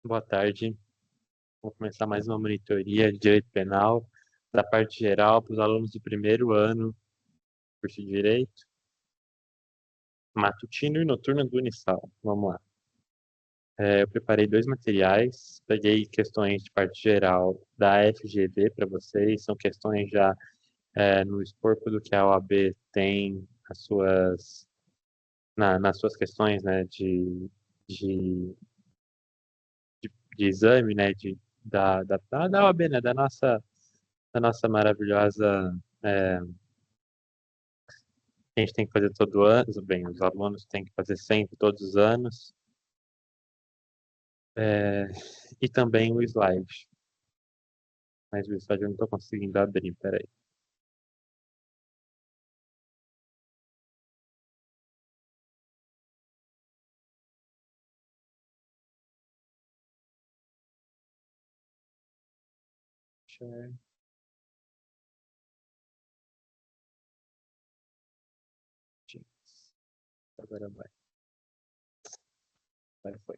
Boa tarde. Vou começar mais uma monitoria de direito penal da parte geral para os alunos do primeiro ano, curso de Direito, matutino e noturno do Unisal. Vamos lá. Eu preparei dois materiais, peguei questões de parte geral da FGV para vocês, são questões já no escopo do que a OAB tem nas suas questões, né, de, de exame, né, da OAB, né, da nossa maravilhosa a gente tem que fazer todo ano, bem, os alunos têm que fazer sempre, todos os anos, é, e também o slide. Mas o slide eu não estou conseguindo abrir, peraí. Share. Teams. Agora vai. Agora foi.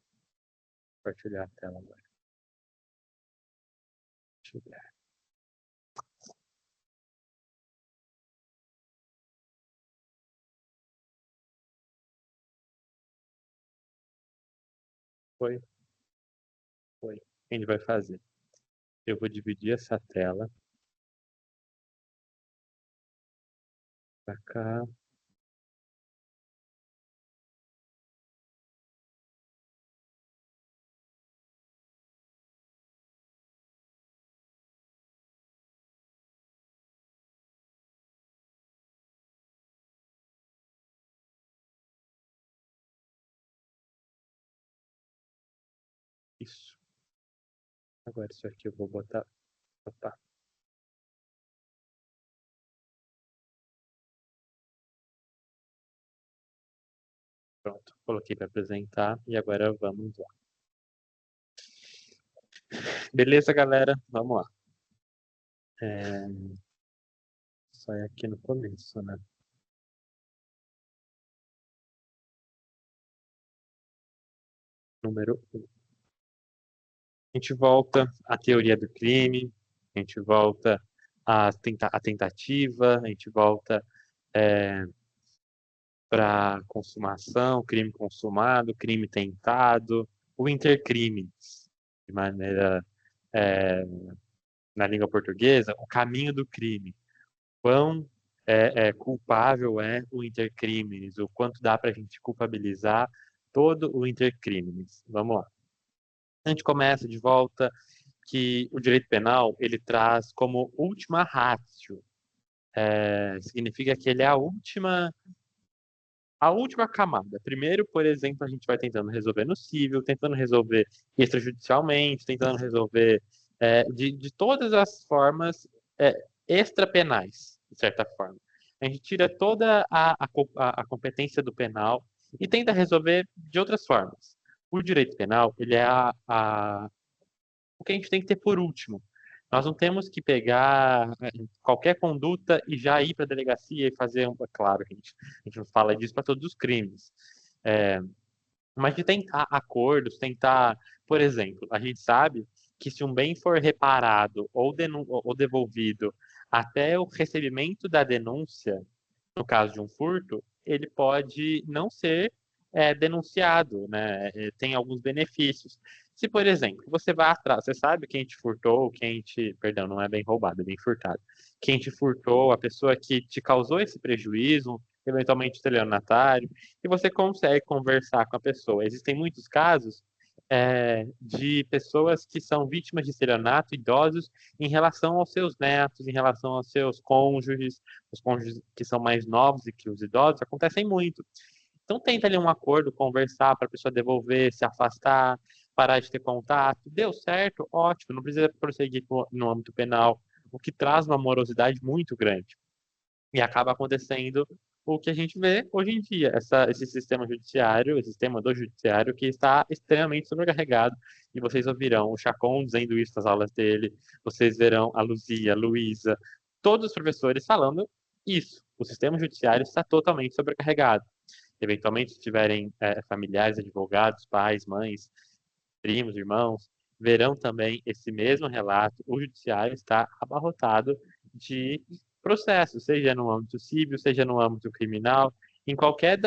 Compartilhar a tela agora. Deixa eu ver. Foi, foi. O que a gente vai fazer? Eu vou dividir essa tela para cá. Isso. Agora isso aqui eu vou botar. Opa, pronto. Coloquei para apresentar e agora vamos lá. Beleza, galera? Vamos lá. Só é aqui no começo, né? Número 1. A gente volta à teoria do crime, a gente volta à tentativa, a gente volta para consumação, crime consumado, crime tentado, o intercrimes, de maneira, é, na língua portuguesa, o caminho do crime. Quão culpável é o intercrimes, o quanto dá para a gente culpabilizar todo o intercrimes. Vamos lá. A gente começa de volta que o direito penal ele traz como última ratio, significa que ele é a última camada. Primeiro, por exemplo, a gente vai tentando resolver no civil, tentando resolver extrajudicialmente, tentando resolver de todas as formas extrapenais, de certa forma. A gente tira toda a competência do penal e tenta resolver de outras formas. O direito penal, ele é o que a gente tem que ter por último. Nós não temos que pegar qualquer conduta e já ir para a delegacia e fazer, claro, a gente não fala disso para todos os crimes, é, mas de tentar acordos, tentar, por exemplo, a gente sabe que se um bem for reparado ou devolvido até o recebimento da denúncia, no caso de um furto, ele pode não ser denunciado, né? Tem alguns benefícios. Se, por exemplo, você vai atrás, você sabe quem te furtou, perdão, não é bem roubado, é bem furtado. Quem te furtou, a pessoa que te causou esse prejuízo, eventualmente estelionatário, e você consegue conversar com a pessoa. Existem muitos casos de pessoas que são vítimas de estelionato, idosos, em relação aos seus netos, em relação aos seus cônjuges, os cônjuges que são mais novos e que os idosos, acontecem muito. Então tenta ali um acordo, conversar para a pessoa devolver, se afastar, parar de ter contato. Deu certo? Ótimo, não precisa prosseguir no âmbito penal, o que traz uma morosidade muito grande. E acaba acontecendo o que a gente vê hoje em dia, esse sistema judiciário, esse sistema do judiciário que está extremamente sobrecarregado. E vocês ouvirão o Chacon dizendo isso nas aulas dele, vocês verão a Luzia, a Luísa, todos os professores falando isso. O sistema judiciário está totalmente sobrecarregado. Eventualmente, se tiverem familiares, advogados, pais, mães, primos, irmãos, verão também esse mesmo relato. O judiciário está abarrotado de processos, seja no âmbito civil, seja no âmbito criminal, em qualquer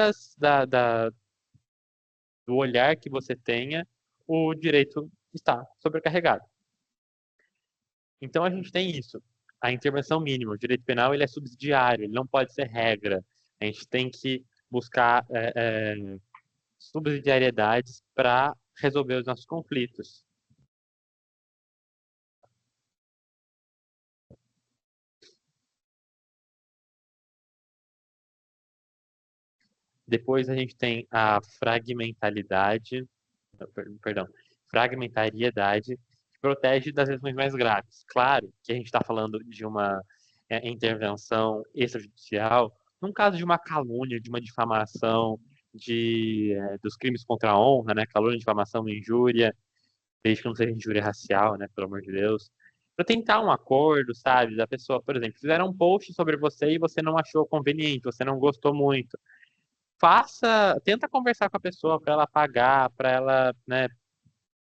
do olhar que você tenha, o direito está sobrecarregado. Então a gente tem isso, a intervenção mínima. O direito penal ele é subsidiário, ele não pode ser regra. A gente tem que buscar subsidiariedades para resolver os nossos conflitos. Depois a gente tem a fragmentalidade, perdão, fragmentariedade, que protege das lesões mais graves. Claro que a gente está falando de uma intervenção extrajudicial, num caso de uma calúnia, de uma difamação, dos crimes contra a honra, né? Calúnia, difamação, injúria, desde que não seja injúria racial, né? Pelo amor de Deus. Para tentar um acordo, sabe? Da pessoa, por exemplo, fizeram um post sobre você e você não achou conveniente, você não gostou muito. Tenta conversar com a pessoa para ela pagar, para ela, né,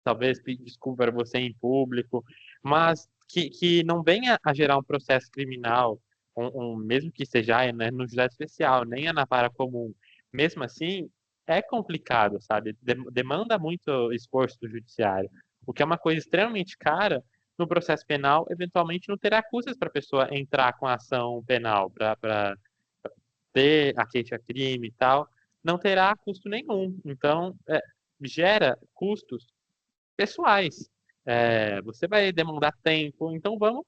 talvez pedir desculpa para você em público, mas que não venha a gerar um processo criminal, mesmo que seja, né, no juizado especial, nem a na vara comum. Mesmo assim, é complicado, sabe? Demanda muito esforço do judiciário, o que é uma coisa extremamente cara. No processo penal, eventualmente não terá custas para a pessoa entrar com a ação penal, para ter a queixa-crime e tal, não terá custo nenhum. Então, gera custos pessoais. Você vai demandar tempo, então vamos,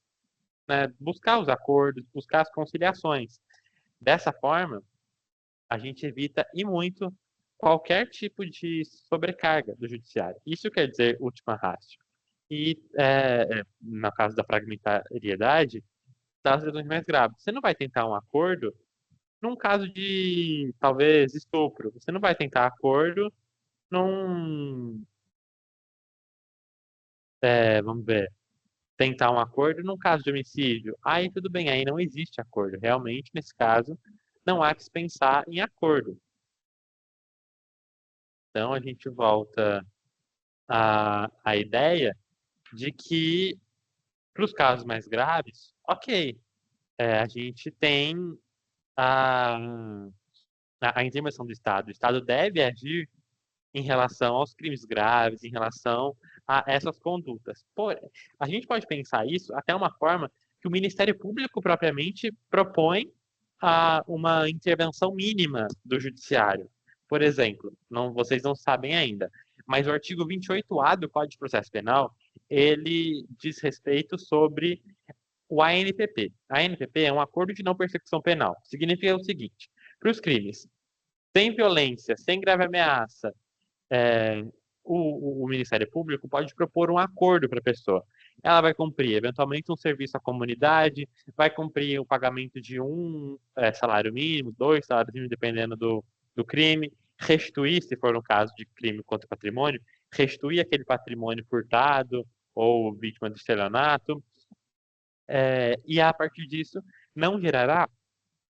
né, buscar os acordos, buscar as conciliações. Dessa forma, a gente evita e muito qualquer tipo de sobrecarga do judiciário. Isso quer dizer última ratio. E, no caso da fragmentariedade, das lesões mais graves. Você não vai tentar um acordo num caso de, talvez, estupro. Você não vai tentar acordo num, vamos ver, tentar um acordo num caso de homicídio. Aí tudo bem, aí não existe acordo. Realmente, nesse caso, não há que se pensar em acordo. Então a gente volta à ideia de que, para os casos mais graves, ok, a gente tem a, a intervenção do Estado. O Estado deve agir em relação aos crimes graves, em relação a essas condutas. Porém, a gente pode pensar isso até uma forma que o Ministério Público propriamente propõe uma intervenção mínima do Judiciário. Por exemplo, vocês não sabem ainda, mas o artigo 28A do Código de Processo Penal, ele diz respeito sobre o ANPP. A ANPP é um acordo de não persecução penal. Significa o seguinte: para os crimes sem violência, sem grave ameaça, é, o Ministério Público pode propor um acordo para a pessoa. Ela vai cumprir, eventualmente, um serviço à comunidade, vai cumprir o pagamento de salário mínimo, 2 salários mínimos, dependendo do crime, restituir, se for no caso de crime contra o patrimônio, restituir aquele patrimônio furtado ou vítima de estelionato, e a partir disso não gerará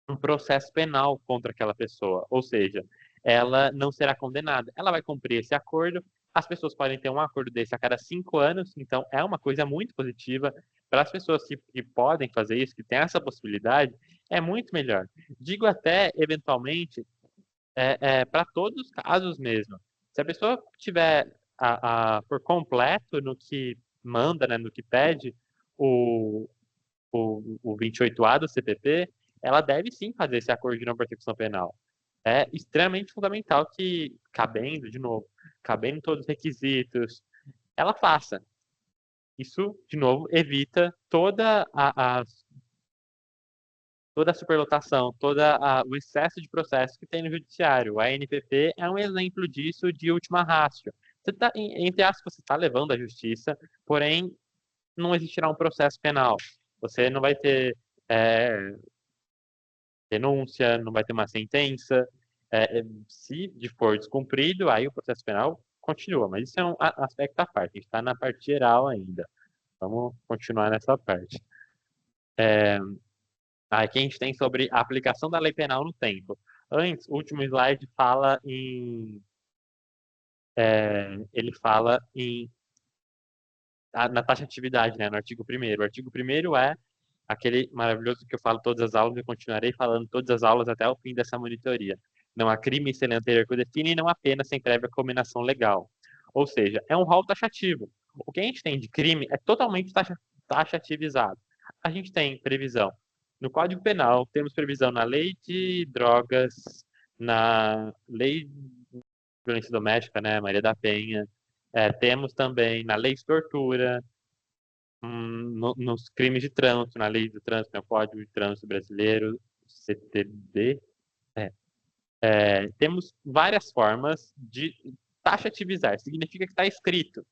um processo penal contra aquela pessoa, ou seja, ela não será condenada. Ela vai cumprir esse acordo. As pessoas podem ter um acordo desse a cada 5 anos, então é uma coisa muito positiva para as pessoas que podem fazer isso, que têm essa possibilidade, é muito melhor. Digo até, eventualmente, para todos os casos mesmo. Se a pessoa tiver por completo no que manda, né, no que pede, o, o 28A do CPP, ela deve sim fazer esse acordo de não persecução penal. É extremamente fundamental que, de novo, cabendo todos os requisitos, ela faça. Isso, de novo, evita toda a superlotação, o excesso de processo que tem no judiciário. A NPP é um exemplo disso de última ratio. Entre aspas, você está levando à justiça, porém não existirá um processo penal. Você não vai ter denúncia, não vai ter uma sentença. Se for descumprido, aí o processo penal continua. Mas isso é um aspecto à parte. A gente está na parte geral ainda. Vamos continuar nessa parte. Aqui a gente tem sobre a aplicação da lei penal no tempo. Antes, o último slide fala ele fala na taxatividade, né, no artigo 1º. O artigo 1º é aquele maravilhoso que eu falo todas as aulas e continuarei falando todas as aulas até o fim dessa monitoria. Não há crime sem lei anterior que o define e não há pena sem prévia combinação legal. Ou seja, é um rol taxativo. O que a gente tem de crime é totalmente taxativizado. A gente tem previsão no Código Penal, temos previsão na Lei de Drogas, na Lei de Violência Doméstica, né, Maria da Penha, temos também na Lei de Tortura, nos crimes de trânsito, na Lei do Trânsito, no Código de Trânsito Brasileiro, CTB, temos várias formas de taxativizar. Significa que está escrito.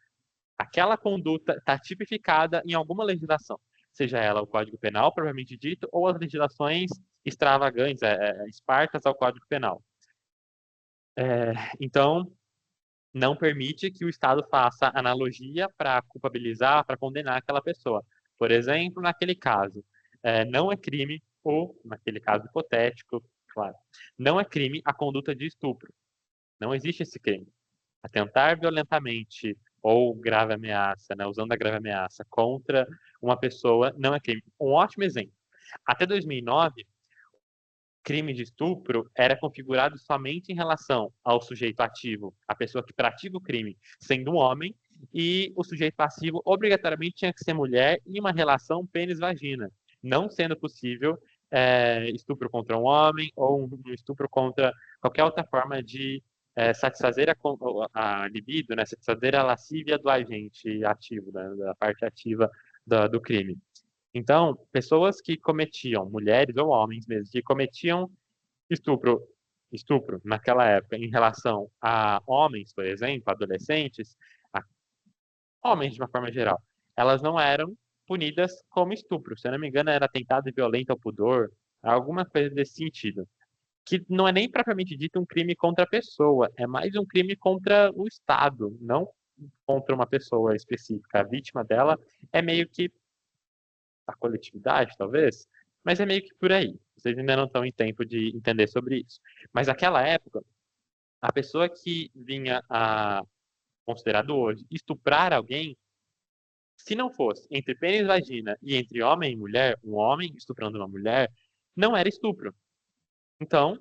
Aquela conduta está tipificada em alguma legislação, seja ela o Código Penal, propriamente dito, ou as legislações extravagantes, espartas ao Código Penal. Então, não permite que o Estado faça analogia para culpabilizar, para condenar aquela pessoa. Por exemplo, naquele caso, não é crime, ou naquele caso hipotético, claro, não é crime a conduta de estupro. Não existe esse crime. Atentar violentamente ou grave ameaça, né, usando a grave ameaça contra uma pessoa não é crime. Um ótimo exemplo. Até 2009, crime de estupro era configurado somente em relação ao sujeito ativo, a pessoa que pratica o crime, sendo um homem, e o sujeito passivo obrigatoriamente tinha que ser mulher em uma relação pênis-vagina, não sendo possível estupro contra um homem ou um estupro contra qualquer outra forma de satisfazer a libido, né, satisfazer a lascívia do agente ativo, né, da parte ativa do crime. Então, pessoas que cometiam, mulheres ou homens mesmo, que cometiam estupro, estupro naquela época em relação a homens, por exemplo, adolescentes, a homens de uma forma geral, elas não eram punidas como estupro. Se eu não me engano, era atentado violento ao pudor, alguma coisa desse sentido. Que não é nem propriamente dito um crime contra a pessoa, é mais um crime contra o Estado, não contra uma pessoa específica. A vítima dela é meio que a coletividade, talvez, mas é meio que por aí. Vocês ainda não estão em tempo de entender sobre isso. Mas naquela época, a pessoa que vinha a, considerado hoje, estuprar alguém, se não fosse entre pênis e vagina e entre homem e mulher, um homem estuprando uma mulher, não era estupro. Então,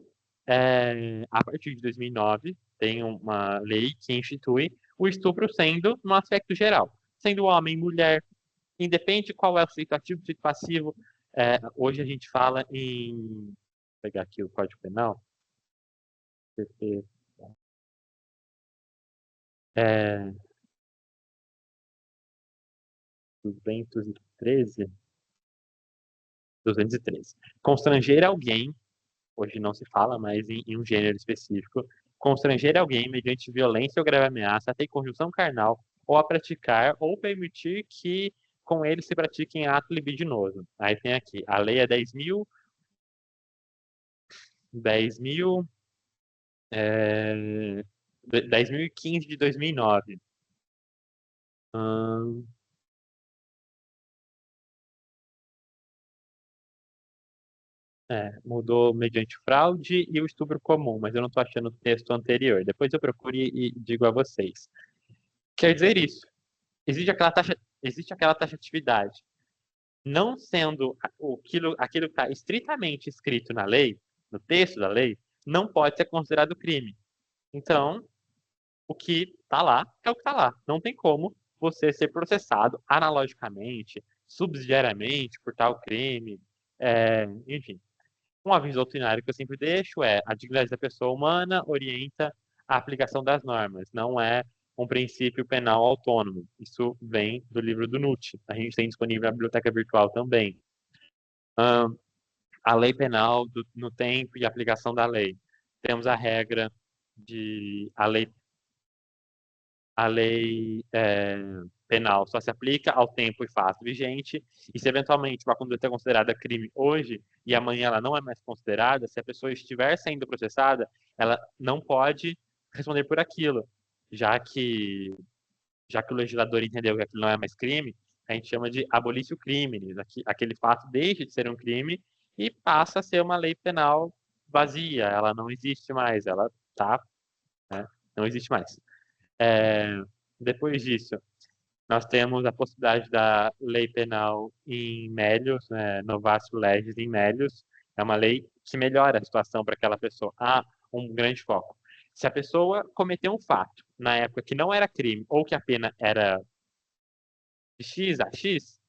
a partir de 2009, tem uma lei que institui o estupro sendo no aspecto geral, sendo homem, mulher, independe qual é o sujeito ativo, o sujeito passivo. Hoje a gente fala em. Vou pegar aqui o Código Penal. CP, é, 213. 213. Constranger alguém, hoje não se fala mais em um gênero específico, constranger alguém mediante violência ou grave ameaça, até conjunção carnal, ou a praticar ou permitir que com ele se pratique em ato libidinoso. Aí tem aqui, a lei é 10.000, é, 10.015 de 2009. Hum, mudou mediante fraude e o estupro comum, mas eu não estou achando o texto anterior. Depois eu procuro e digo a vocês. Quer dizer isso, existe aquela taxatividade. Não sendo aquilo que está estritamente escrito na lei, no texto da lei, não pode ser considerado crime. Então, o que está lá é o que está lá. Não tem como você ser processado analogicamente, subsidiariamente por tal crime, enfim. Um aviso doutrinário que eu sempre deixo é: a dignidade da pessoa humana orienta a aplicação das normas, não é um princípio penal autônomo. Isso vem do livro do Nutt. A gente tem disponível na biblioteca virtual também. A lei penal no tempo e aplicação da lei. Temos a regra de a lei penal só se aplica ao tempo e fato vigente, e se eventualmente uma conduta é considerada crime hoje e amanhã ela não é mais considerada, se a pessoa estiver sendo processada, ela não pode responder por aquilo, já que, já que o legislador entendeu que aquilo não é mais crime, a gente chama de abolício criminis, aquele fato deixa de ser um crime e passa a ser uma lei penal vazia, ela não existe mais, ela tá, né, não existe mais. É, depois disso, nós temos a possibilidade da lei penal em Melius, né, Novatio Legis em Melius. É uma lei que melhora a situação para aquela pessoa. Há um grande foco. Se a pessoa cometeu um fato na época que não era crime ou que a pena era de X a X,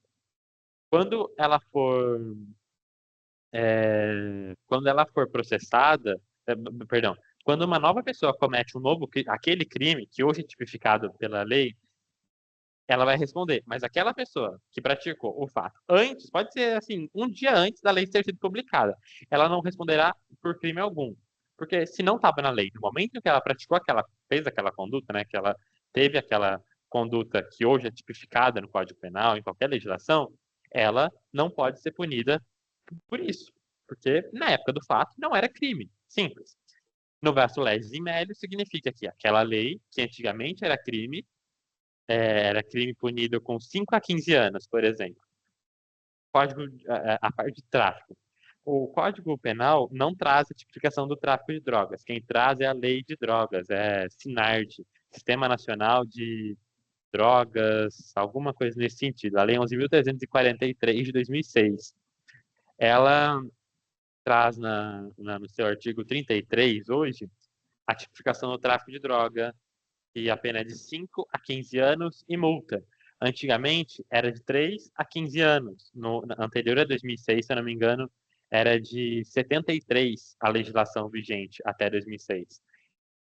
quando ela for, quando ela for processada, perdão, quando uma nova pessoa comete um novo, aquele crime que hoje é tipificado pela lei, ela vai responder. Mas aquela pessoa que praticou o fato antes, pode ser assim, um dia antes da lei ter sido publicada, ela não responderá por crime algum. Porque se não estava na lei, no momento em que ela praticou aquela, fez aquela conduta, né, que ela teve aquela conduta que hoje é tipificada no Código Penal, em qualquer legislação, ela não pode ser punida por isso. Porque na época do fato não era crime. Simples. No verso legis in melius significa que aquela lei, que antigamente era crime punido com 5 a 15 anos, por exemplo. Código, a parte de tráfico. O Código Penal não traz a tipificação do tráfico de drogas. Quem traz é a lei de drogas, é SINARD, Sistema Nacional de Drogas, alguma coisa nesse sentido. A Lei 11.343 de 2006. Ela traz no seu artigo 33, hoje, a tipificação do tráfico de droga, e a pena é de 5 a 15 anos e multa. Antigamente era de 3 a 15 anos. No anterior a 2006, se eu não me engano, era de 73 a legislação vigente até 2006.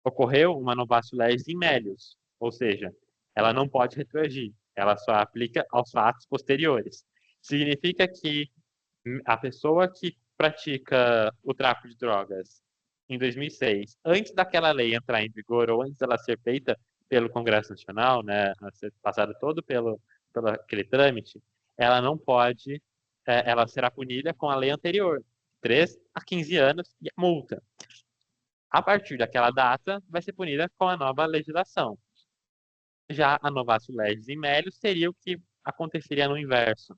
Ocorreu uma novatio legis in melius, ou seja, ela não pode retroagir, ela só aplica aos fatos posteriores. Significa que a pessoa que pratica o tráfico de drogas em 2006, antes daquela lei entrar em vigor ou antes dela ser feita pelo Congresso Nacional, né, ser passado todo pelo aquele trâmite, ela não pode, ela será punida com a lei anterior, 3 a 15 anos e a multa. A partir daquela data, vai ser punida com a nova legislação. Já a novatio legis in melius seria o que aconteceria no inverso.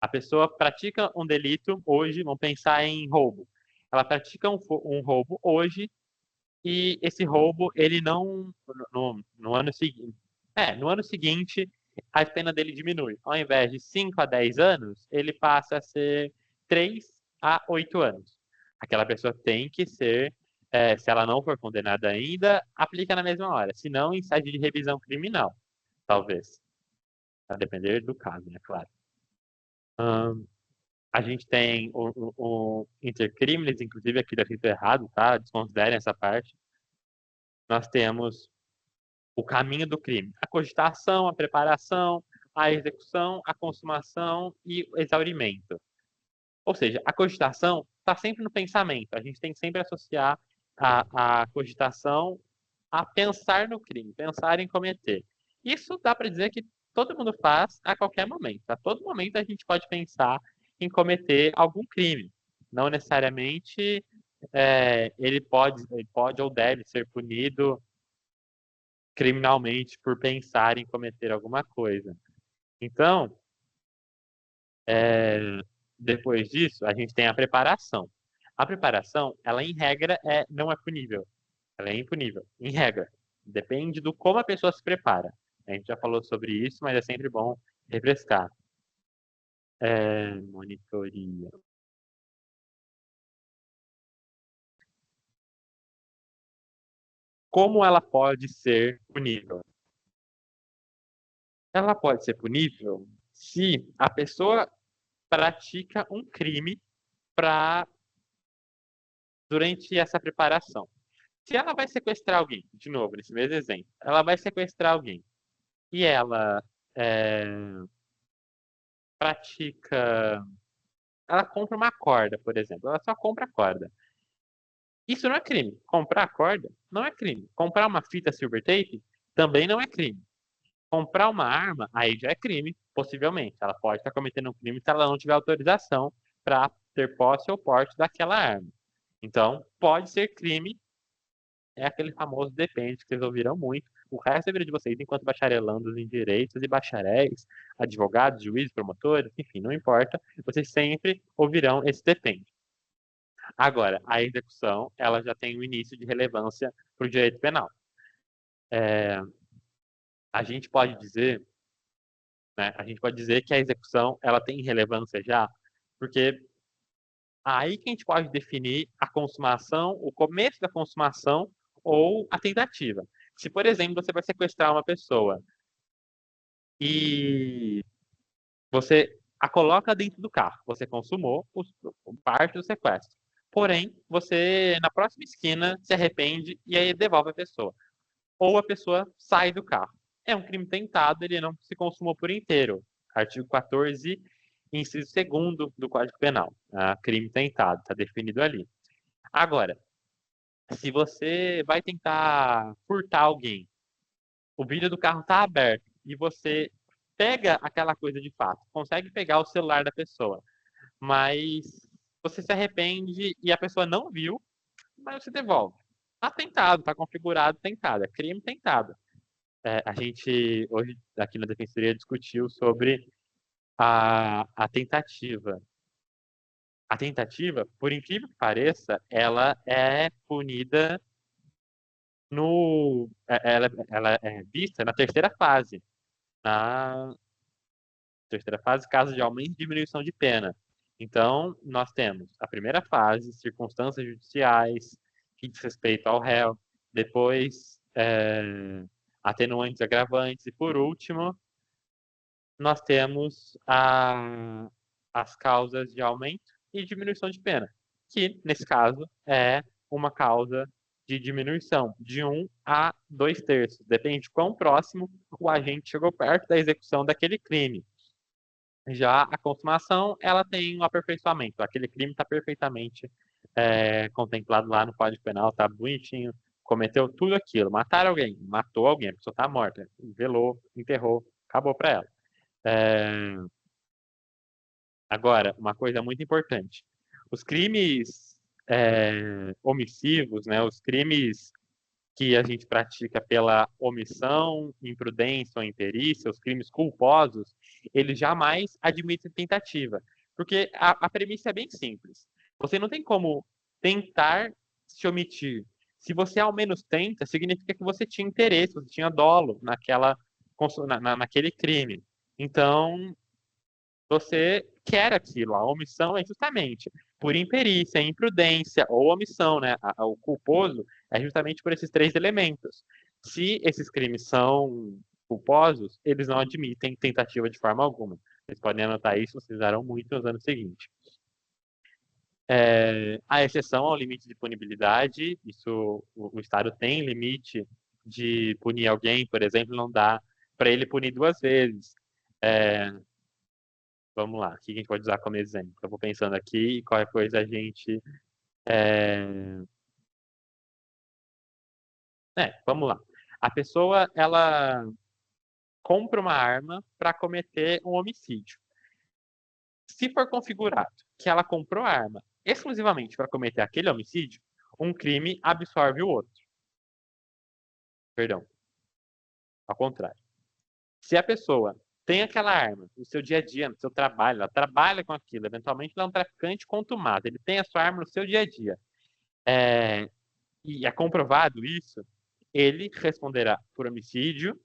A pessoa pratica um delito hoje, vamos pensar em roubo. Ela pratica um roubo hoje e esse roubo, ele não, no ano seguinte, no ano seguinte, a pena dele diminui. Ao invés de 5 a 10 anos, ele passa a ser 3 a 8 anos. Aquela pessoa tem que ser, se ela não for condenada ainda, aplica na mesma hora. Se não, em sede de revisão criminal, talvez. A depender do caso, né? Claro. A gente tem o intercrimes, inclusive aqui da escrito errado, tá? Desconsiderem essa parte. Nós temos o caminho do crime. A cogitação, a preparação, a execução, a consumação e o exaurimento. Ou seja, a cogitação está sempre no pensamento. A gente tem que sempre associar a cogitação a pensar no crime, pensar em cometer. Isso dá para dizer que todo mundo faz a qualquer momento. A todo momento a gente pode pensar em cometer algum crime. Não necessariamente ele pode ou deve ser punido criminalmente por pensar em cometer alguma coisa. Então, depois disso, a gente tem a preparação. A preparação, ela em regra não é punível. Ela é impunível, em regra. Depende do como a pessoa se prepara. A gente já falou sobre isso, mas é sempre bom refrescar. Monitoria. Como ela pode ser punível? Ela pode ser punível se a pessoa pratica um crime para durante essa preparação. Se ela vai sequestrar alguém, de novo, nesse mesmo exemplo, ela vai sequestrar alguém e ela é, pratica, ela compra uma corda, por exemplo, ela só compra a corda. Isso não é crime. Comprar a corda não é crime. Comprar uma fita silver tape também não é crime. Comprar uma arma, aí já é crime, possivelmente. Ela pode estar cometendo um crime se ela não tiver autorização para ter posse ou porte daquela arma. Então, pode ser crime, é aquele famoso depende que vocês ouviram muito. O resto da vida de vocês, enquanto bacharelandos em direitos e bacharéis, advogados, juízes, promotores, enfim, não importa, vocês sempre ouvirão esse depende. Agora, a execução, ela já tem um início de relevância para o direito penal. a gente pode dizer, né, a gente pode dizer que a execução ela tem relevância já, porque aí que a gente pode definir a consumação, o começo da consumação ou a tentativa. Se, por exemplo, você vai sequestrar uma pessoa e você a coloca dentro do carro, você consumou parte do sequestro. Porém, você na próxima esquina se arrepende e aí devolve a pessoa. Ou a pessoa sai do carro. É um crime tentado, ele não se consumou por inteiro. Artigo 14, inciso 2º do Código Penal. Crime tentado, está definido ali. Agora, se você vai tentar furtar alguém, o vidro do carro está aberto e você pega aquela coisa de fato, consegue pegar o celular da pessoa, mas você se arrepende e a pessoa não viu, mas você devolve. Está tentado, está configurado tentado, é crime tentado. A gente hoje aqui na Defensoria discutiu sobre a tentativa. A tentativa, por incrível que pareça, ela é punida ela é vista na terceira fase. Na terceira fase, caso de aumento e diminuição de pena. Então, nós temos a primeira fase, circunstâncias judiciais, que diz respeito ao réu, depois atenuantes, agravantes, e por último, nós temos as causas de aumento e diminuição de pena, que, nesse caso, é uma causa de diminuição de 1 a 2/3. Depende de quão próximo o agente chegou perto da execução daquele crime. Já a consumação, ela tem um aperfeiçoamento. Aquele crime está perfeitamente contemplado lá no Código Penal, está bonitinho, cometeu tudo aquilo, matar alguém, matou alguém, a pessoa está morta, velou, enterrou, acabou para ela. Agora, uma coisa muito importante. Os crimes omissivos, né, os crimes que a gente pratica pela omissão, imprudência ou imperícia, os crimes culposos, eles jamais admitem tentativa. Porque a premissa é bem simples. Você não tem como tentar se omitir. Se você ao menos tenta, significa que você tinha interesse, você tinha dolo naquele crime. Então, você quer aquilo. A omissão é justamente por imperícia, imprudência ou omissão, né? O culposo é justamente por esses 3 elementos. Se esses crimes são culposos, eles não admitem tentativa de forma alguma. Vocês podem anotar isso, vocês darão muito nos anos seguintes. A exceção ao limite de punibilidade, isso o Estado tem limite de punir alguém, por exemplo, não dá para ele punir 2 vezes. Vamos lá, o que a gente pode usar como exemplo? Eu vou pensando aqui e qualquer coisa a gente. Vamos lá. A pessoa, ela compra uma arma para cometer um homicídio. Se for configurado que ela comprou a arma exclusivamente para cometer aquele homicídio, um crime absorve o outro. Perdão. Ao contrário. Se a pessoa tem aquela arma no seu dia a dia, no seu trabalho, ela trabalha com aquilo, eventualmente ela é um traficante contumaz, ele tem a sua arma no seu dia a dia, e é comprovado isso, ele responderá por homicídio,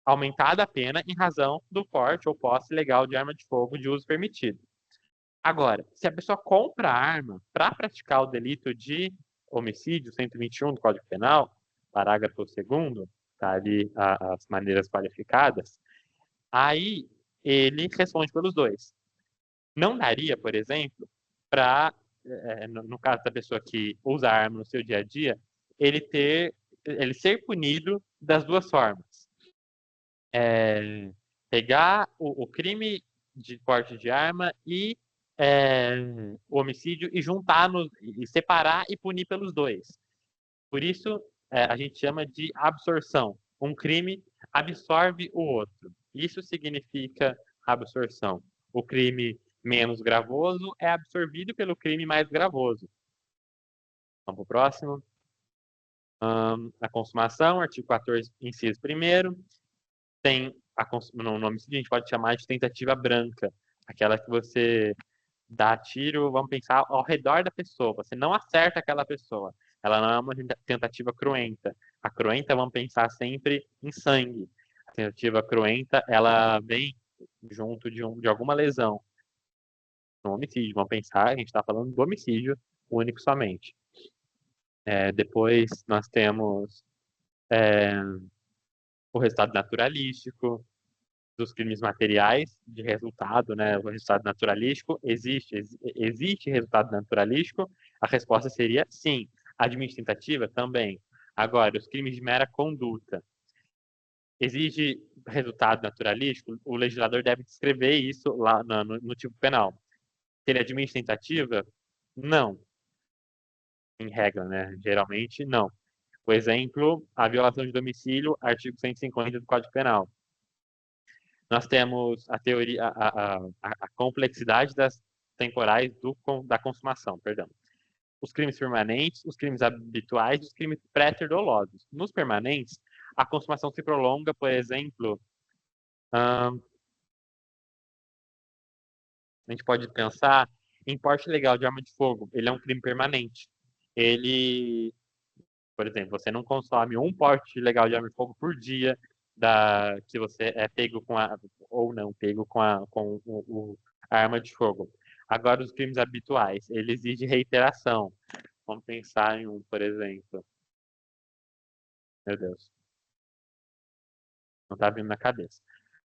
aumentada a pena em razão do porte ou posse legal de arma de fogo de uso permitido. Agora, se a pessoa compra a arma para praticar o delito de homicídio, 121 do Código Penal, parágrafo 2º, tá ali as maneiras qualificadas, aí ele responde pelos dois. Não daria, por exemplo, para, no caso da pessoa que usa a arma no seu dia a dia, ele ser punido das 2 formas. Pegar o crime de porte de arma e o homicídio e juntar, e separar e punir pelos dois. Por isso, a gente chama de absorção. Um crime absorve o outro. Isso significa absorção. O crime menos gravoso é absorvido pelo crime mais gravoso. Vamos para o próximo. A consumação, artigo 14, inciso 1º, tem no homicídio a gente pode chamar de tentativa branca, aquela que você dá tiro, vamos pensar, ao redor da pessoa, você não acerta aquela pessoa, ela não é uma tentativa cruenta. A cruenta, vamos pensar sempre em sangue. A tentativa cruenta, ela vem junto de alguma lesão. No homicídio, vamos pensar, a gente está falando do homicídio único somente. Depois nós temos o resultado naturalístico, dos crimes materiais de resultado, né? O resultado naturalístico existe resultado naturalístico? A resposta seria sim. Admite tentativa? Também. Agora, os crimes de mera conduta. Exige resultado naturalístico? O legislador deve descrever isso lá no tipo penal. Se ele admite tentativa? Não. Em regra, né? Geralmente, não. O exemplo, a violação de domicílio, artigo 150 do Código Penal. Nós temos a teoria, a complexidade das temporais da consumação, perdão. Os crimes permanentes, os crimes habituais e os crimes pré-terdolosos. Nos permanentes, a consumação se prolonga, por exemplo, a gente pode pensar em porte ilegal de arma de fogo. Ele é um crime permanente. Ele, por exemplo, você não consome um porte ilegal de arma de fogo por dia que você é pego com ou não pego com a arma de fogo. Agora, os crimes habituais, ele exige reiteração. Vamos pensar em um, por exemplo. Meu Deus, não está vindo na cabeça.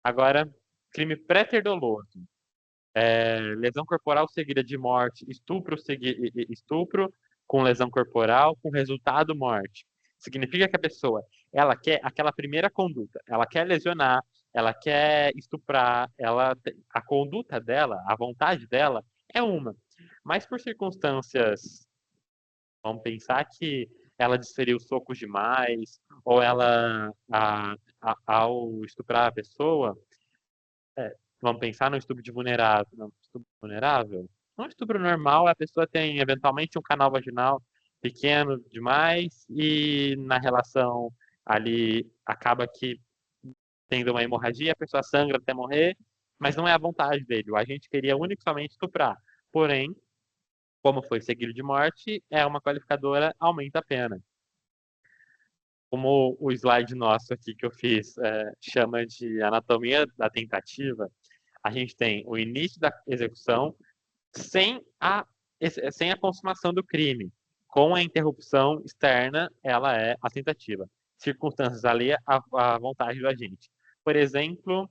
Agora, crime pré-terdoloso. Lesão corporal seguida de morte, estupro com lesão corporal com resultado morte. Significa que a pessoa, ela quer aquela primeira conduta, ela quer lesionar, ela quer estuprar, a conduta dela, a vontade dela é uma. Mas por circunstâncias, vamos pensar que ela desferiu socos demais, ou ao estuprar a pessoa, vamos pensar no estupro de vulnerável. Não, estupro vulnerável? Um estupro normal, a pessoa tem eventualmente um canal vaginal pequeno demais e na relação ali acaba que tendo uma hemorragia, a pessoa sangra até morrer, mas não é a vontade dele. O agente queria único e somente estuprar. Porém, como foi seguido de morte, é uma qualificadora, aumenta a pena. Como o slide nosso aqui que eu fiz chama de anatomia da tentativa, a gente tem o início da execução sem a consumação do crime. Com a interrupção externa, ela é a tentativa. Circunstâncias alheias à vontade do agente. Por exemplo,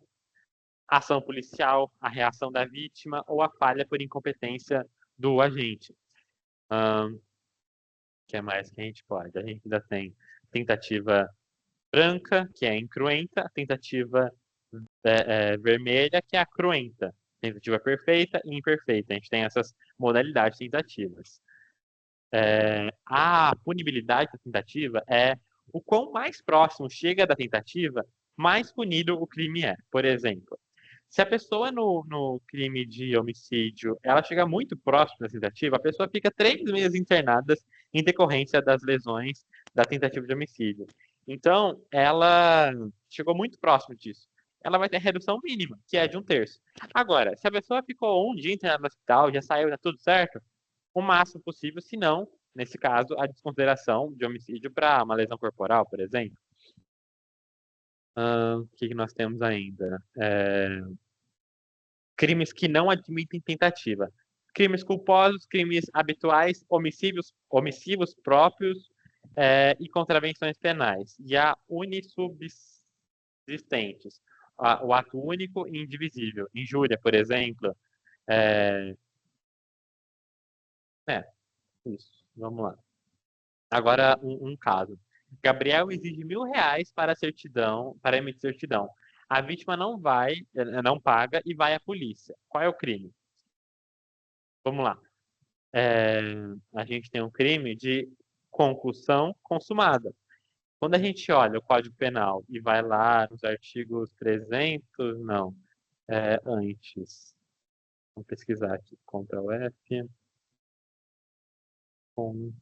a ação policial, a reação da vítima ou a falha por incompetência do agente. O que mais que a gente pode? A gente ainda tem tentativa branca, que é incruenta, tentativa vermelha, que é a cruenta. Tentativa perfeita e imperfeita. A gente tem essas modalidades tentativas. A punibilidade da tentativa é o quão mais próximo chega da tentativa, mais punido o crime é. Por exemplo, se a pessoa no crime de homicídio, ela chega muito próximo da tentativa, a pessoa fica 3 meses internada em decorrência das lesões da tentativa de homicídio. Então, ela chegou muito próximo disso. Ela vai ter redução mínima, que é de 1/3. Agora, se a pessoa ficou um dia internada no hospital, já saiu, já tudo certo, o máximo possível, se não, nesse caso, a desconsideração de homicídio para uma lesão corporal, por exemplo. O que nós temos ainda? Crimes que não admitem tentativa. Crimes culposos, crimes habituais, omissivos próprios e contravenções penais. E a unissubsistentes. O ato único e indivisível. Injúria, por exemplo. Isso. Vamos lá. Agora, um caso. Gabriel exige R$ 1.000 para emitir certidão. A vítima não paga e vai à polícia. Qual é o crime? Vamos lá. A gente tem um crime de concussão consumada. Quando a gente olha o Código Penal e vai lá nos artigos 300, não, antes. Vamos pesquisar aqui. Ctrl F. Com...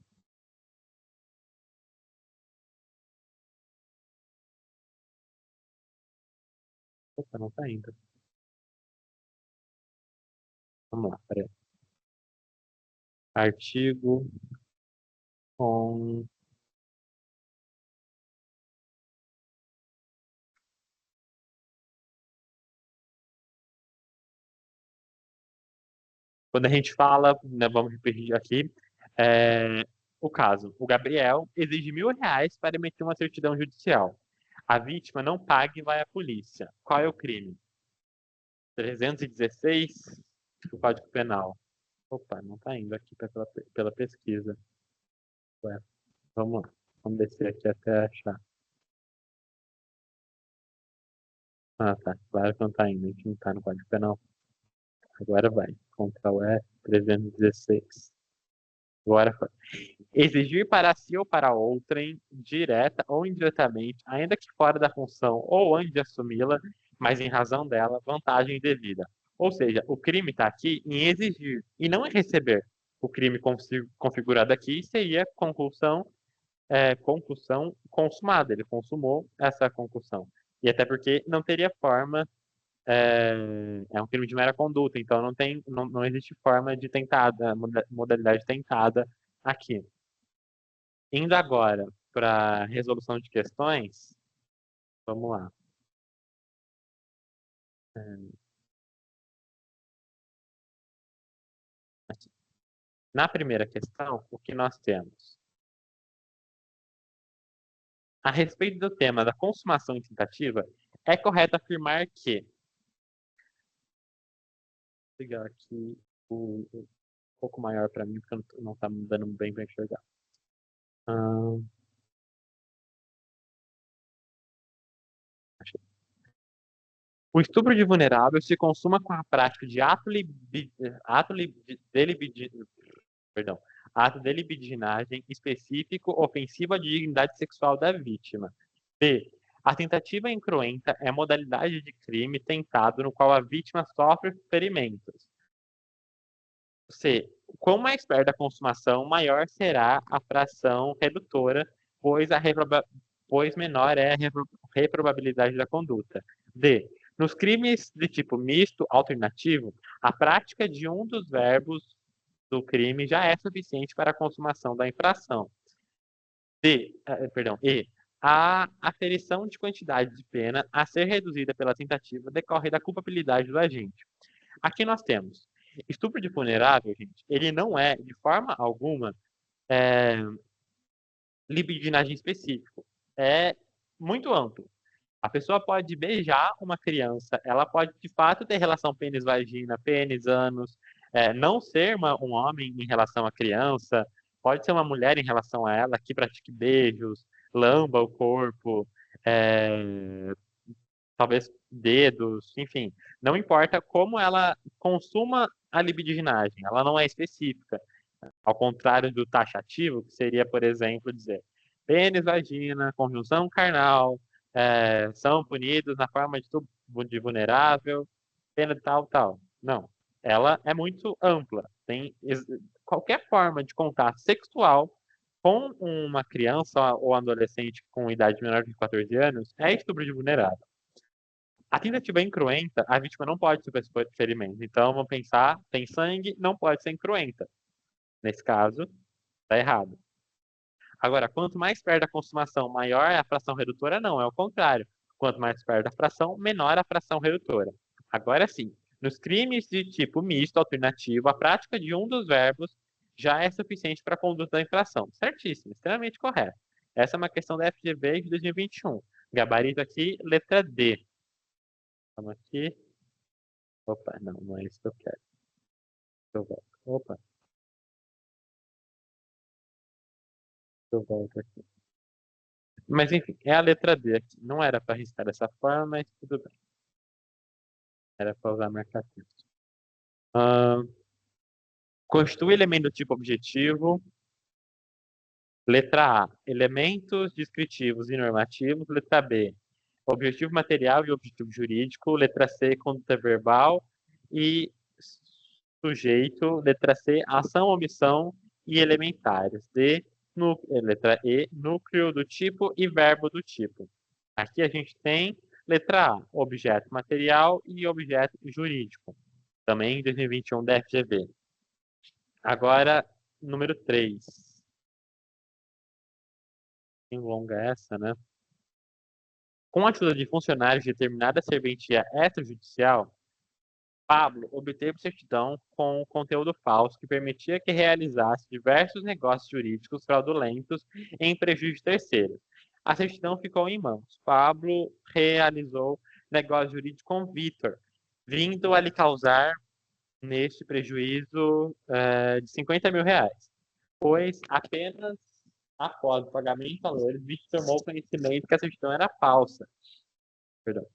Opa, não está indo. Vamos lá, peraí. Artigo Então, quando a gente fala, né, vamos repetir aqui, é, o caso. O Gabriel exige R$ 1.000 para emitir uma certidão judicial. A vítima não paga e vai à polícia. Qual é o crime? 316 do Código Penal. Opa, não está indo aqui pela pesquisa. Ué, vamos lá. Vamos descer aqui até achar. Ah, tá. Claro que não está indo. A gente não está no Código Penal. Agora vai. Ctrl F, 316. Agora foi. Exigir para si ou para outrem, direta ou indiretamente, ainda que fora da função ou antes de assumi-la, mas em razão dela, vantagem devida. Ou seja, o crime está aqui em exigir e não em receber. O crime configurado aqui seria concussão consumada. Ele consumou essa concussão. E até porque não teria forma, é um crime de mera conduta, então não existe forma de tentada, modalidade tentada aqui. Indo agora para resolução de questões, vamos lá. Aqui. Na primeira questão, o que nós temos? A respeito do tema da consumação em tentativa, é correto afirmar que. Vou pegar aqui um pouco maior para mim, porque não está me dando bem para enxergar. Achei. O estupro de vulnerável se consuma com a prática de perdão, ato de libidinagem específico ofensivo à dignidade sexual da vítima. B. A tentativa incruenta é modalidade de crime tentado no qual a vítima sofre ferimentos. C. Quanto mais perto da consumação, maior será a fração redutora, pois menor é a reprobabilidade da conduta. D. Nos crimes de tipo misto alternativo, a prática de um dos verbos do crime já é suficiente para a consumação da infração. E. A aferição de quantidade de pena a ser reduzida pela tentativa decorre da culpabilidade do agente. Aqui nós temos estupro de vulnerável, gente, ele não é, de forma alguma, é, libidinagem específico. É muito amplo. A pessoa pode beijar uma criança, ela pode de fato ter relação pênis-vagina, pênis-ânus, não ser um homem em relação à criança, pode ser uma mulher em relação a ela que pratique beijos, lamba o corpo, talvez dedos, enfim. Não importa como ela consuma a libidinagem, ela não é específica. Ao contrário do taxativo, que seria, por exemplo, dizer pênis, vagina, conjunção carnal, são punidos na forma de vulnerável, pena de tal, tal. Não. Ela é muito ampla. Tem qualquer forma de contato sexual com uma criança ou adolescente com idade menor de 14 anos é estupro de vulnerável. A tentativa incruenta, a vítima não pode sofrer ferimento. Então, vamos pensar, tem sangue, não pode ser incruenta. Nesse caso, está errado. Agora, quanto mais perto da consumação, maior é a fração redutora? Não, é o contrário. Quanto mais perto da fração, menor a fração redutora. Agora sim, nos crimes de tipo misto alternativo, a prática de um dos verbos já é suficiente para a conduta da infração. Certíssimo, extremamente correto. Essa é uma questão da FGV de 2021. Gabarito aqui, letra D. Vamos aqui. Opa, não é isso que eu quero. Eu volto. Opa, eu volto aqui. Mas enfim, é a letra D aqui. Não era para riscar dessa forma, mas tudo bem. Era para usar marca-texto. Constitui elemento do tipo objetivo. Letra A, elementos descritivos e normativos. Letra B, objetivo material e objetivo jurídico. Letra C, conduta verbal e sujeito. Letra C, ação, omissão e elementares. Letra E, núcleo do tipo e verbo do tipo. Aqui a gente tem letra A, objeto material e objeto jurídico. Também em 2021 da FGV. Agora, número 3. Tem longa essa, né? Com a ajuda de funcionários de determinada serventia extrajudicial, Pablo obteve certidão com conteúdo falso que permitia que realizasse diversos negócios jurídicos fraudulentos em prejuízo de terceiros. A certidão ficou em mãos. Pablo realizou negócio jurídico com Vitor, vindo a lhe causar neste prejuízo de R$ 50.000, pois apenas após o pagamento de valores, Vitor tomou conhecimento que a certidão era falsa. Perdão.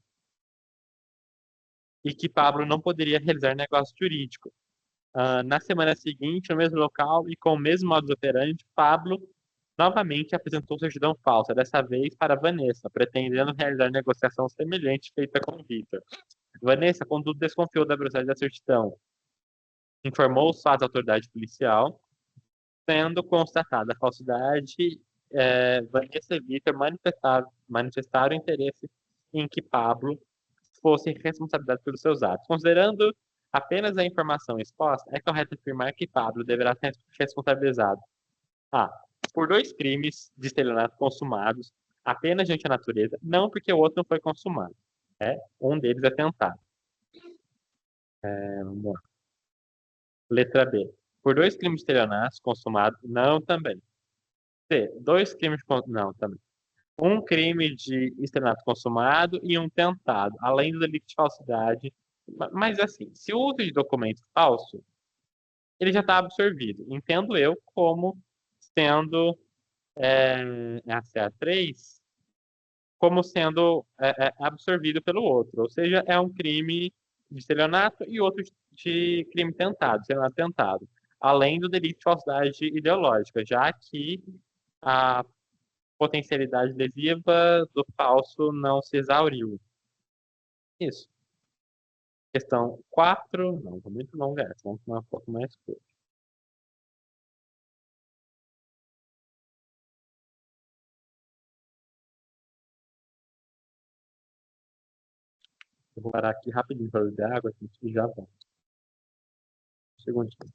E que Pablo não poderia realizar negócio jurídico. Na semana seguinte, no mesmo local e com o mesmo modus operandi, Pablo novamente apresentou certidão falsa, dessa vez para Vanessa, pretendendo realizar negociação semelhante feita com Victor. Vanessa, contudo, desconfiou da veracidade da certidão, informou os fatos à autoridade policial, sendo constatada a falsidade. Vanessa e Victor manifestaram interesse em que Pablo fosse responsabilizado pelos seus atos. Considerando apenas a informação exposta, é correto afirmar que Pablo deverá ser responsabilizado a. Por dois crimes de estelionato consumados apenas diante da natureza, não porque o outro não foi consumado. Um deles é tentado. Vamos lá. Letra B. Por dois crimes de estelionato consumados, não também. C. Dois crimes, não também. Um crime de estelionato consumado e um tentado, além do delito de falsidade. Mas assim, se o uso de documento falso, ele já está absorvido. Entendo eu como sendo a CA3 como sendo absorvido pelo outro. Ou seja, é um crime de estelionato e outro de crime tentado, estelionato tentado. Além do delito de falsidade ideológica, já que a potencialidade lesiva do falso não se exauriu. Isso. Questão 4. Não, tá muito longa essa. Vamos tomar um pouco mais curto. Eu vou parar aqui rapidinho para beber água e já volto. Um segundinho.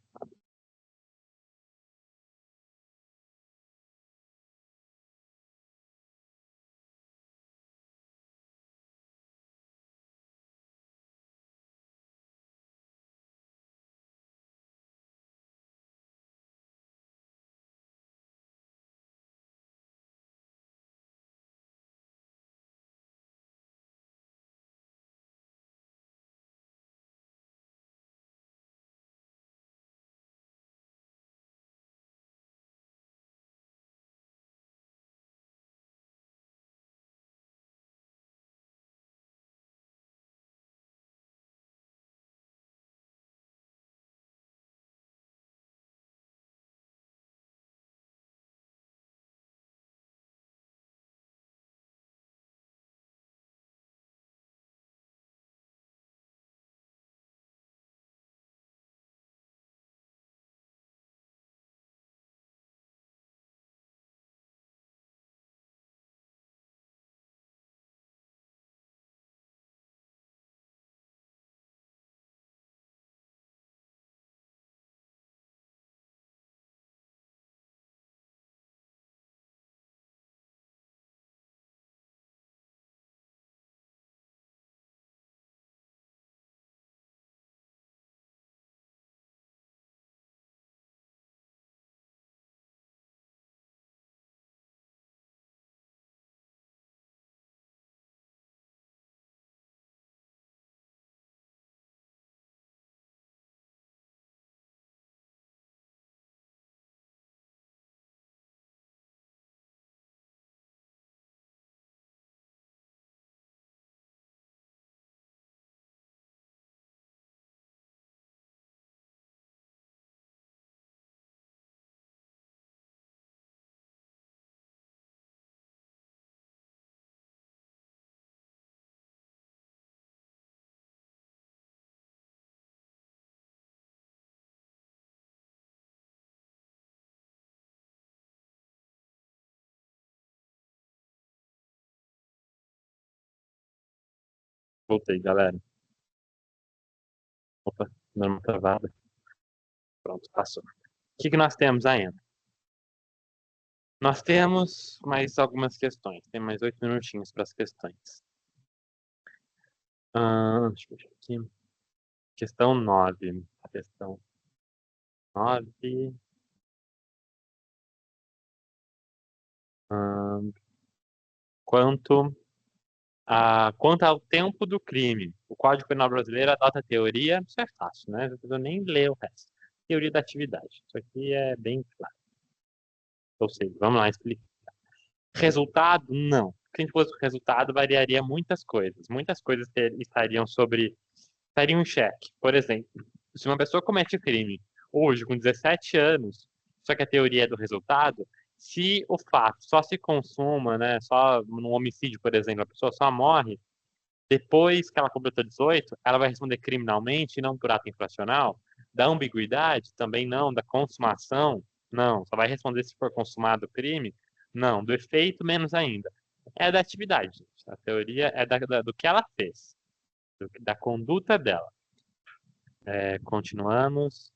Voltei, galera. Opa, dando uma travada. Pronto, passou. O que nós temos ainda? Nós temos mais algumas questões. Tem mais 8 minutinhos para as questões. Deixa eu ver aqui. Questão 9. A questão 9. Quanto ao tempo do crime, o Código Penal brasileiro adota a teoria, isso é fácil, né? Não preciso nem ler o resto. Teoria da atividade. Isso aqui é bem claro. Ou seja, vamos lá explicar. Resultado? Não. Se a gente fosse o resultado, variaria muitas coisas. Muitas coisas estariam em xeque. Por exemplo, se uma pessoa comete crime hoje com 17 anos, só que a teoria é do resultado, se o fato só se consuma, né, só num homicídio, por exemplo, a pessoa só morre, depois que ela completou 18, ela vai responder criminalmente e não por ato infracional? Da ambiguidade? Também não. Da consumação? Não. Só vai responder se for consumado o crime? Não. Do efeito, menos ainda. É da atividade, gente. A teoria é do que ela fez, da conduta dela. Continuamos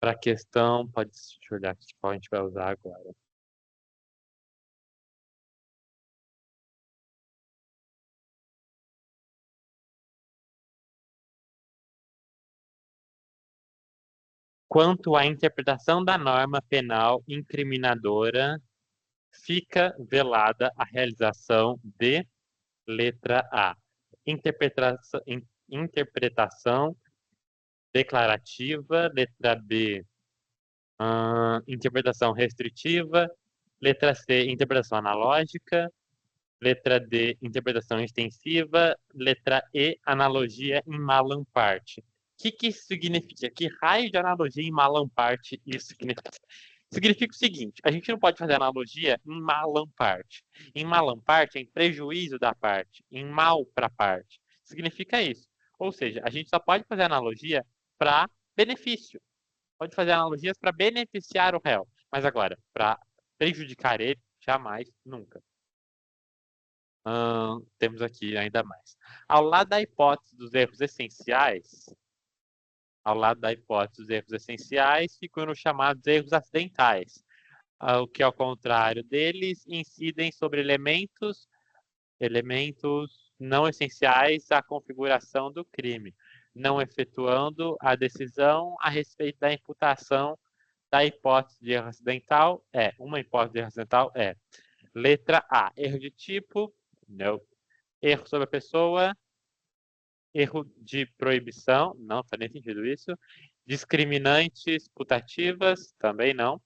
para a questão. Deixa eu olhar aqui qual a gente vai usar agora. Quanto à interpretação da norma penal incriminadora, fica velada a realização de letra A. Interpretação declarativa. Letra B, interpretação restritiva. Letra C, interpretação analógica. Letra D, interpretação extensiva. Letra E, analogia em Mallampart. O que isso significa? Que raio de analogia em Mallampart isso significa? Significa o seguinte: a gente não pode fazer analogia em Mallampart. Em Mallampart é em prejuízo da parte, em mal para a parte. Significa isso. Ou seja, a gente só pode fazer analogia para benefício. Pode fazer analogias para beneficiar o réu. Mas agora, para prejudicar ele, jamais, nunca. Temos aqui ainda mais. Ao lado da hipótese dos erros essenciais, ficam os chamados erros acidentais, o que, ao contrário deles, incidem sobre elementos não essenciais à configuração do crime, não efetuando a decisão a respeito da imputação da hipótese de erro acidental. Uma hipótese de erro acidental é letra A, erro de tipo, não. Erro sobre a pessoa, erro de proibição, não faz nem sentido isso. Discriminantes putativas, também não.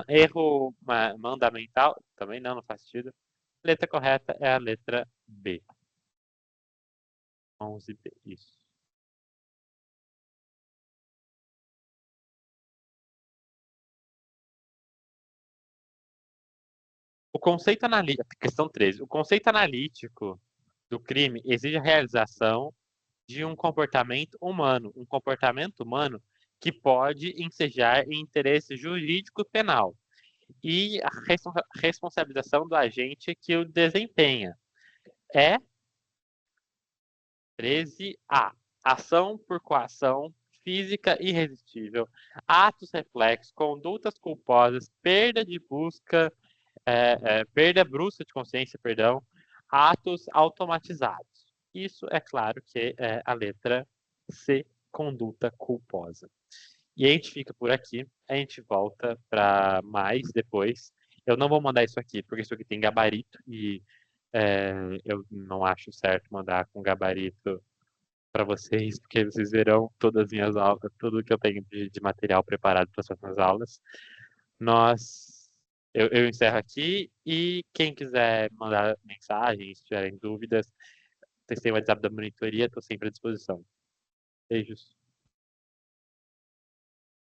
Erro mandamental, também não faz sentido. Letra correta é a letra B. 11B, isso. O conceito analítico, questão 13. O conceito analítico do crime exige a realização de um comportamento humano que pode ensejar em interesse jurídico penal e a responsabilização do agente que o desempenha. 13A. Ação por coação física irresistível, atos reflexos, condutas culposas, perda brusca de consciência, atos automatizados. Isso é claro que é a letra C, conduta culposa. E a gente fica por aqui, a gente volta para mais depois. Eu não vou mandar isso aqui, porque isso aqui tem gabarito e eu não acho certo mandar com gabarito para vocês, porque vocês verão todas as minhas aulas, tudo que eu tenho de material preparado para as próximas aulas. Eu encerro aqui e quem quiser mandar mensagens, se tiverem dúvidas, vocês têm o WhatsApp da monitoria, estou sempre à disposição. Beijos.